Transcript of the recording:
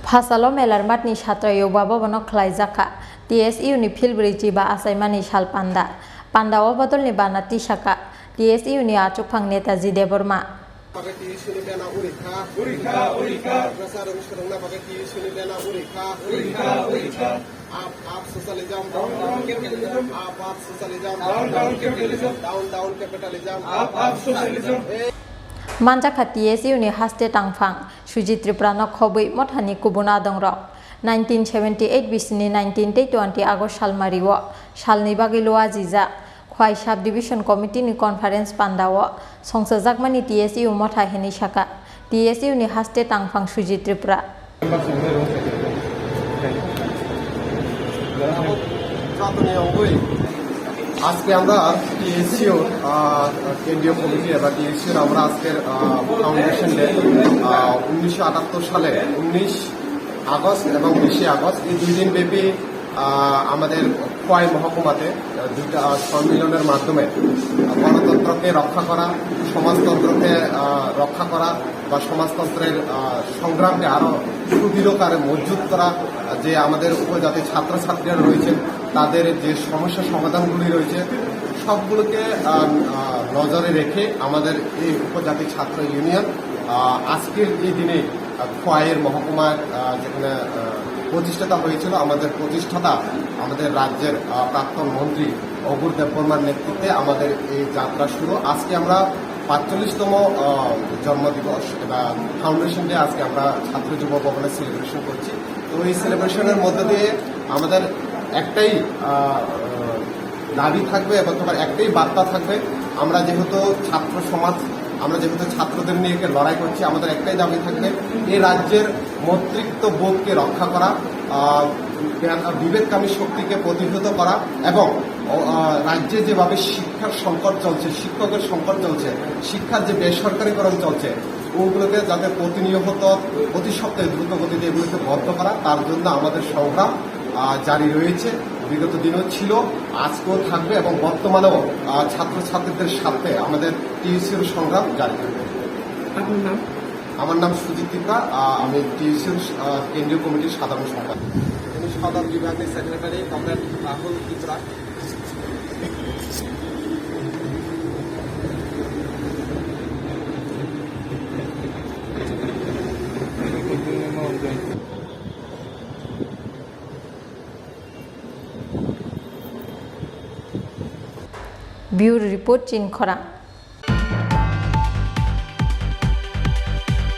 Phasalo melar matni chhatra yoga bobono khlaijaka TSU ni philbriji ba asaimani sal panda o bodolni bana tisaka TSU ni achukphang Netaji Deborma Up socialism, down capitalism, up socialism, down capitalism, up socialism. Manjaka TSU ni haste tangphang Suji Tripura no khobui mothani kubuna dongrok 1978 bisini 1920 August salmariwo salni bagiloa jija khwai sub division committee ni conference pandawo songsajakmani TSU motha heni saka TSU ni haste tangphang Suji Tripura আজকে আমরা TSU কেন্দ্রীয় committee বা টিএসইউর আমরা আজকের foundation day 1978 সালে 19 August এবং 20 August এই দুই দিন ব্যাপী আমাদের খোয়াই মহকুমাতে দুইটা সম্মেলনের মাধ্যমে গণতন্ত্রকে রক্ষা করা সমাজতন্ত্রকে রক্ষা করা বা সমাজতন্ত্রের সংগ্রামকে আরো সুদৃঢ়কারে মজবুত করা যে আমাদের উপজাতি ছাত্রছাত্রীরা রয়েছে তাদের যে সমস্যা সমাধানগুলি রয়েছে সবগুলোকে নজরে রেখে আমাদের এই উপজাতি ছাত্র ইউনিয়ন আজকের এই দিনে খোয়াইয়ের মহকুমার যেখানে প্রতিষ্ঠাতা হয়েছিল আমাদের প্রতিষ্ঠাতা আমাদের রাজ্যের প্রাক্তন মন্ত্রী অঘুর দেববর্মার নেতৃত্বে আমাদের এই যাত্রা শুরু আজকে আমরা ৪৫তম জন্মদিবস বা ফাউন্ডেশন ডে আজকে আমরা ছাত্র যুব ভবনে সেলিব্রেশন করছি তো এই সেলিব্রেশনের মধ্যে দিয়ে আমাদের একটাই দাবি থাকবে এবং তোমার একটাই বার্তা থাকবে আমরা যেহেতু ছাত্র সমাজ আমরা যেহেতু ছাত্রদের নিয়ে লড়াই করছি আমাদের একটাই দাবি থাকবে এই রাজ্যের মৈত্রীত্ব বোধকে রক্ষা করা বিবেককামী শক্তিকে প্রতিহত করা এবং রাজ্যে যেভাবে শিক্ষার সংকট চলছে শিক্ষকের সংকট চলছে শিক্ষার যে বেসরকারীকরণ চলছে ওগুলোকে যাতে প্রতিনিয়ত প্রতি সপ্তাহে দ্রুত গতিতে এগুলোকে বদ্ধ করা তার জন্য আমাদের সংগ্রাম জারি রয়েছে বিগত দিনও ছিল আজকেও থাকবে এবং বর্তমানেও ছাত্রছাত্রীদের সাথে আমাদের টিএসইউর সংগ্রাম জারি থাকবে আপনার নাম আমার নাম সুজিত ত্রিপুরা আমি টিএসইউর কেন্দ্রীয় কমিটির সাধারণ সম্পাদক উনি সদর বিভাগের secretary comrade Rahul Tripura Bureau Report Chin Khora